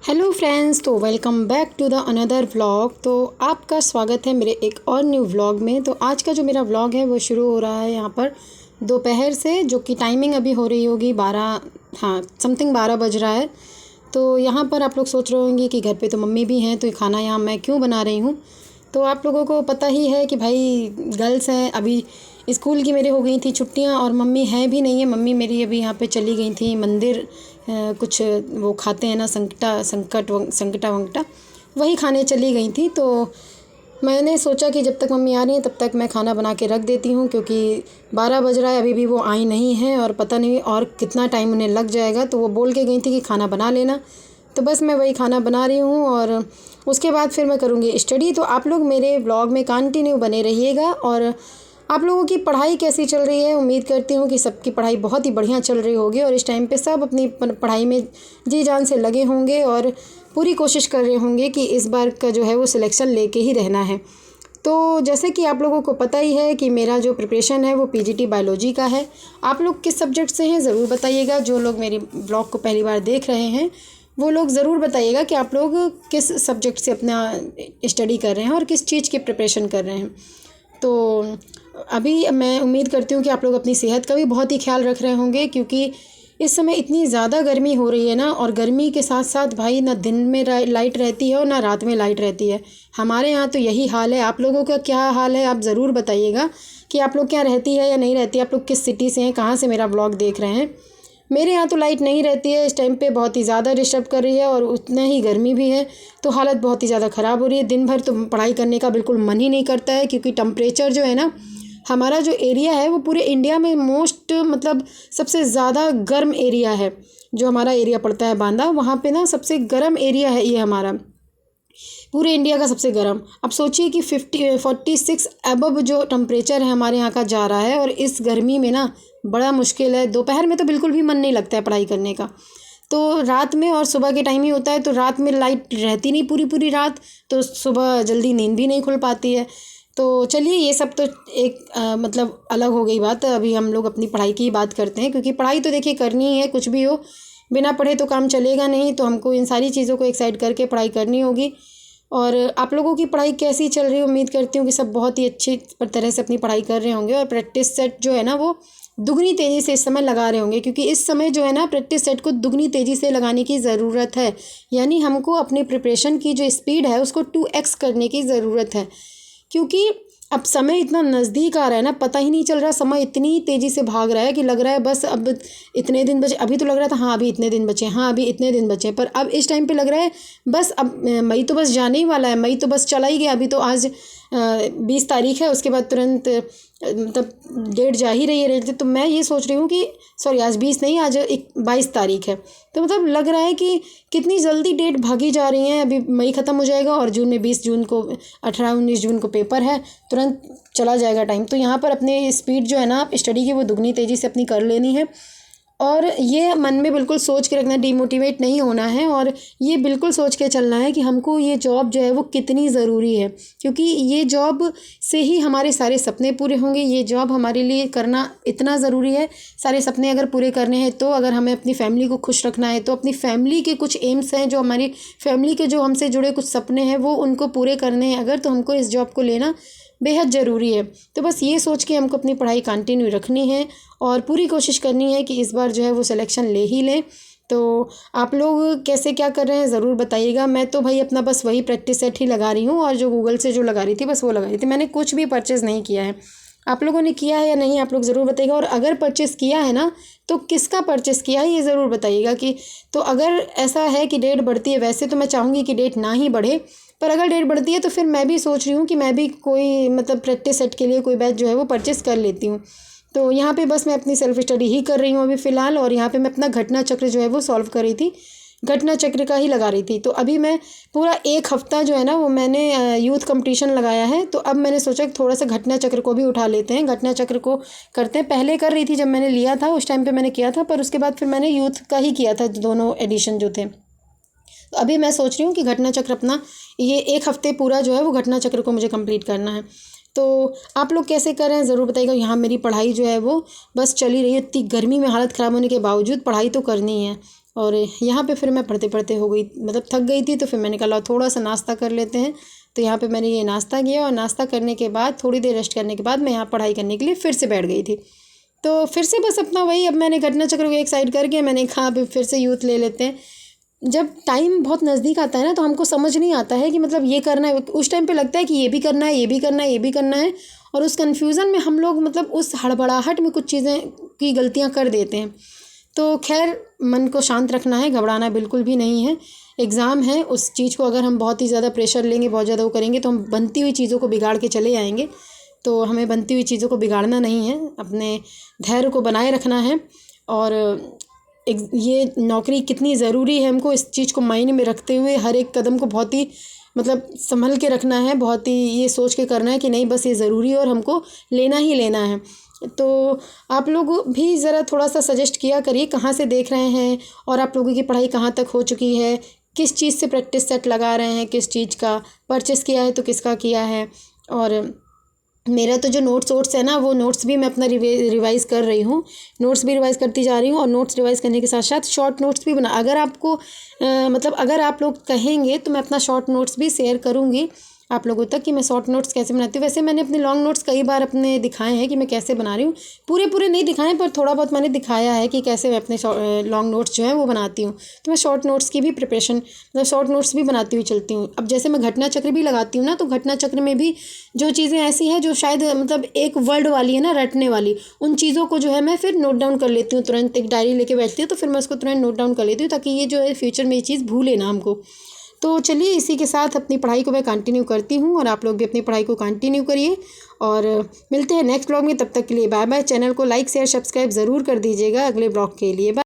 Hello friends, तो welcome back to the another vlog. तो आपका स्वागत है मेरे एक और न्यू व्लॉग में। तो आज का जो मेरा व्लॉग है वो शुरू हो रहा है यहाँ पर दोपहर से, जो कि टाइमिंग अभी हो रही होगी 12, हाँ समथिंग 12 बज रहा है। तो यहाँ पर आप लोग सोच रहे होंगे कि घर पे तो मम्मी भी हैं, तो ये खाना यहाँ मैं क्यों बना रही हूँ। तो आप लोगों को पता ही है कि भाई गर्ल्स हैं, अभी स्कूल की मेरे हो गई थी छुट्टियां और मम्मी हैं भी नहीं है। मम्मी मेरी अभी यहाँ पे चली गई थी मंदिर, कुछ वो खाते हैं ना संकटा वंकटा, वही खाने चली गई थी। तो मैंने सोचा कि जब तक मम्मी आ रही हैं तब तक मैं खाना बना के रख देती हूँ, क्योंकि 12 बज रहा है, अभी भी वो आई नहीं है और पता नहीं और कितना टाइम उन्हें लग जाएगा। तो वो बोल के गई थी कि खाना बना लेना, तो बस मैं वही खाना बना रही हूँ और उसके बाद फिर मैं करूँगी स्टडी। तो आप लोग मेरे व्लॉग में कंटिन्यू बने रहिएगा। और आप लोगों की पढ़ाई कैसी चल रही है? उम्मीद करती हूँ कि सबकी पढ़ाई बहुत ही बढ़िया चल रही होगी और इस टाइम पे सब अपनी पढ़ाई में जी जान से लगे होंगे और पूरी कोशिश कर रहे होंगे कि इस बार का जो है वो सिलेक्शन लेके ही रहना है। तो जैसे कि आप लोगों को पता ही है कि मेरा जो प्रिपरेशन है वो पीजीटी बायोलॉजी का है। आप लोग किस सब्जेक्ट से हैं ज़रूर बताइएगा। जो लोग मेरी ब्लॉग को पहली बार देख रहे हैं वो लोग ज़रूर बताइएगा कि आप लोग किस सब्जेक्ट से अपना स्टडी कर रहे हैं और किस चीज़ की प्रिपरेशन कर रहे हैं। तो अभी मैं उम्मीद करती हूँ कि आप लोग अपनी सेहत का भी बहुत ही ख्याल रख रहे होंगे, क्योंकि इस समय इतनी ज़्यादा गर्मी हो रही है ना, और गर्मी के साथ साथ भाई ना दिन में लाइट रहती है और ना रात में लाइट रहती है। हमारे यहाँ तो यही हाल है। आप लोगों का क्या हाल है आप ज़रूर बताइएगा कि आप लोग क्या रहती है या नहीं रहती है। आप लोग किस सिटी से हैं, कहाँ से मेरा ब्लॉग देख रहे हैं। मेरे यहाँ तो लाइट नहीं रहती है इस टाइम पे, बहुत ही ज़्यादा डिस्टर्ब कर रही है और उतना ही गर्मी भी है, तो हालत बहुत ही ज़्यादा ख़राब हो रही है। दिन भर तो पढ़ाई करने का बिल्कुल मन ही नहीं करता है, क्योंकि टेम्परेचर जो है ना, हमारा जो एरिया है वो पूरे इंडिया में मोस्ट मतलब सबसे ज़्यादा गर्म एरिया है। जो हमारा एरिया पड़ता है बांदा, वहाँ पे ना सबसे गर्म एरिया है ये हमारा, पूरे इंडिया का सबसे गर्म। अब सोचिए कि 46 अबव जो टेम्परेचर है हमारे यहाँ का जा रहा है, और इस गर्मी में ना बड़ा मुश्किल है। दोपहर में तो बिल्कुल भी मन नहीं लगता है पढ़ाई करने का, तो रात में और सुबह के टाइम ही होता है। तो रात में लाइट रहती नहीं पूरी पूरी रात, तो सुबह जल्दी नींद भी नहीं खुल पाती है। तो चलिए ये सब तो एक मतलब अलग हो गई बात। अभी हम लोग अपनी पढ़ाई की बात करते हैं, क्योंकि पढ़ाई तो देखिए करनी ही है, कुछ भी हो बिना पढ़े तो काम चलेगा नहीं। तो हमको इन सारी चीज़ों को एक साइड करके पढ़ाई करनी होगी। और आप लोगों की पढ़ाई कैसी चल रही है? उम्मीद करती हूँ कि सब बहुत ही अच्छी तरह से अपनी पढ़ाई कर रहे होंगे और प्रैक्टिस सेट जो है ना वो दुगनी तेज़ी से इस समय लगा रहे होंगे, क्योंकि इस समय जो है ना प्रैक्टिस सेट को दुगनी तेज़ी से लगाने की ज़रूरत है। यानी हमको अपने प्रिपरेशन की जो स्पीड है उसको 2x करने की ज़रूरत है, क्योंकि अब समय इतना नज़दीक आ रहा है ना, पता ही नहीं चल रहा। समय इतनी तेज़ी से भाग रहा है कि लग रहा है बस अब इतने दिन बचे। अभी तो लग रहा था हाँ अभी इतने दिन बचे, हाँ अभी इतने दिन बचे, पर अब इस टाइम पे लग रहा है बस अब मई तो बस जाने ही वाला है, मई तो बस चला ही गया। अभी तो आज 20 तारीख है, उसके बाद तुरंत मतलब डेट जा ही रही है। तो मैं ये सोच रही हूँ कि सॉरी आज 20 नहीं, आज 22 तारीख है। तो मतलब लग रहा है कि कितनी जल्दी डेट भागी जा रही है। अभी मई ख़त्म हो जाएगा और जून में 20 जून को 18-19 जून को पेपर है, तुरंत चला जाएगा टाइम। तो यहाँ पर अपने स्पीड जो है ना आप स्टडी की वो दुगनी तेज़ी से अपनी कर लेनी है। और ये मन में बिल्कुल सोच के रखना, डिमोटिवेट नहीं होना है, और ये बिल्कुल सोच के चलना है कि हमको ये जॉब जो है वो कितनी ज़रूरी है, क्योंकि ये जॉब से ही हमारे सारे सपने पूरे होंगे। ये जॉब हमारे लिए करना इतना ज़रूरी है। सारे सपने अगर पूरे करने हैं, तो अगर हमें अपनी फैमिली को खुश रखना है, तो अपनी फैमिली के कुछ एम्स हैं, जो हमारी फैमिली के जो हमसे जुड़े कुछ सपने हैं वो उनको पूरे करने हैं अगर, तो हमको इस जॉब को लेना बेहद ज़रूरी है। तो बस ये सोच के हमको अपनी पढ़ाई कंटिन्यू रखनी है और पूरी कोशिश करनी है कि इस बार जो है वो सिलेक्शन ले ही लें। तो आप लोग कैसे क्या कर रहे हैं ज़रूर बताइएगा। मैं तो भाई अपना बस वही प्रैक्टिस सेट ही लगा रही हूँ, और जो गूगल से जो लगा रही थी बस वो लगा रही थी। मैंने कुछ भी परचेज़ नहीं किया है। आप लोगों ने किया है या नहीं आप लोग ज़रूर बताइएगा। और अगर परचेज़ किया है ना, तो किसका परचेज़ किया है ये ज़रूर बताइएगा। कि तो अगर ऐसा है कि डेट बढ़ती है, वैसे तो मैं चाहूँगी कि डेट ना ही बढ़े, पर अगर डेट बढ़ती है तो फिर मैं भी सोच रही हूँ कि मैं भी कोई मतलब प्रैक्टिस सेट के लिए कोई बैच जो है वो परचेज़ कर लेती हूँ। तो यहाँ पे बस मैं अपनी सेल्फ स्टडी ही कर रही हूँ अभी फ़िलहाल, और यहाँ पे मैं अपना घटना चक्र जो है वो सॉल्व कर रही थी, घटना चक्र का ही लगा रही थी। तो अभी मैं पूरा एक हफ़्ता जो है ना वो मैंने यूथ कंपटीशन लगाया है। तो अब मैंने सोचा कि थोड़ा सा घटना चक्र को भी उठा लेते हैं, घटना चक्र को करते हैं। पहले कर रही थी जब मैंने लिया था, उस टाइम पे मैंने किया था, पर उसके बाद फिर मैंने यूथ का ही किया था, दोनों एडिशन जो थे। तो अभी मैं सोच रही हूँ कि घटना चक्र अपना ये एक हफ़्ते पूरा जो है वो घटना चक्र को मुझे कंप्लीट करना है। तो आप लोग कैसे कर रहे हैं ज़रूर बताइएगा। यहाँ मेरी पढ़ाई जो है वो बस चली रही है। इतनी गर्मी में हालत ख़राब होने के बावजूद पढ़ाई तो करनी है। और यहाँ पे फिर मैं पढ़ते पढ़ते हो गई, मतलब थक गई थी, तो फिर मैंने कहा थोड़ा सा नाश्ता कर लेते हैं। तो यहाँ पे मैंने ये नाश्ता किया और नाश्ता करने के बाद थोड़ी देर रेस्ट करने के बाद मैं यहाँ पढ़ाई करने के लिए फिर से बैठ गई थी। तो फिर से बस अपना वही, अब मैंने घटना चक्र को एक साइड करके मैंने कहा अब फिर से यूथ ले लेते हैं। जब टाइम बहुत नज़दीक आता है ना, तो हमको समझ नहीं आता है कि मतलब ये करना है। उस टाइम पे लगता है कि ये भी करना है, ये भी करना है, ये भी करना है, और उस कन्फ्यूज़न में हम लोग मतलब उस हड़बड़ाहट में कुछ चीज़ें की गलतियाँ कर देते हैं। तो खैर, मन को शांत रखना है, घबराना बिल्कुल भी नहीं है। एग्ज़ाम है, उस चीज़ को अगर हम बहुत ही ज़्यादा प्रेशर लेंगे, बहुत ज़्यादा वो करेंगे, तो हम बनती हुई चीज़ों को बिगाड़ के चले आएंगे। तो हमें बनती हुई चीज़ों को बिगाड़ना नहीं है, अपने धैर्य को बनाए रखना है। और ये नौकरी कितनी ज़रूरी है, हमको इस चीज़ को मायने में रखते हुए हर एक कदम को बहुत ही मतलब संभल के रखना है, बहुत ही ये सोच के करना है कि नहीं बस ये ज़रूरी है और हमको लेना ही लेना है। तो आप लोग भी ज़रा थोड़ा सा सजेस्ट किया करिए कहाँ से देख रहे हैं, और आप लोगों की पढ़ाई कहाँ तक हो चुकी है, किस चीज़ से प्रैक्टिस सेट लगा रहे हैं, किस चीज़ का परचेस किया है तो किसका किया है। और मेरा तो जो नोट्स है ना, वो नोट्स भी मैं अपना रिवाइज़ कर रही हूँ, नोट्स भी रिवाइज़ करती जा रही हूँ। और नोट्स रिवाइज़ करने के साथ साथ शॉर्ट नोट्स भी बना, अगर आपको मतलब अगर आप लोग कहेंगे तो मैं अपना शॉर्ट नोट्स भी शेयर करूँगी आप लोगों तक कि मैं शॉर्ट नोट्स कैसे बनाती हूँ। वैसे मैंने अपने लॉन्ग नोट्स कई बार अपने दिखाए हैं कि मैं कैसे बना रही हूँ, पूरे नहीं दिखाए पर थोड़ा बहुत मैंने दिखाया है कि कैसे मैं अपने लॉन्ग नोट्स जो हैं वो बनाती हूँ। तो मैं शॉर्ट नोट्स की भी प्रिपरेशन, मतलब शॉर्ट नोट्स भी बनाती हुई चलती हूँ। अब जैसे मैं घटना चक्र भी लगाती हूँ ना, तो घटना चक्र में भी जो चीज़ें ऐसी हैं जो शायद मतलब एक वर्ड वाली है ना, रटने वाली, उन चीज़ों को जो है मैं फिर नोट डाउन कर लेती हूँ। तुरंत एक डायरी लेके बैठती हूँ, तो फिर मैं उसको तुरंत नोट डाउन कर लेती हूँ, ताकि ये जो है फ्यूचर में ये चीज़ भूले ना हमको। तो चलिए, इसी के साथ अपनी पढ़ाई को मैं कंटिन्यू करती हूँ, और आप लोग भी अपनी पढ़ाई को कंटिन्यू करिए। और मिलते हैं नेक्स्ट ब्लॉग में, तब तक के लिए बाय बाय। चैनल को लाइक शेयर सब्सक्राइब ज़रूर कर दीजिएगा अगले ब्लॉग के लिए। बाय।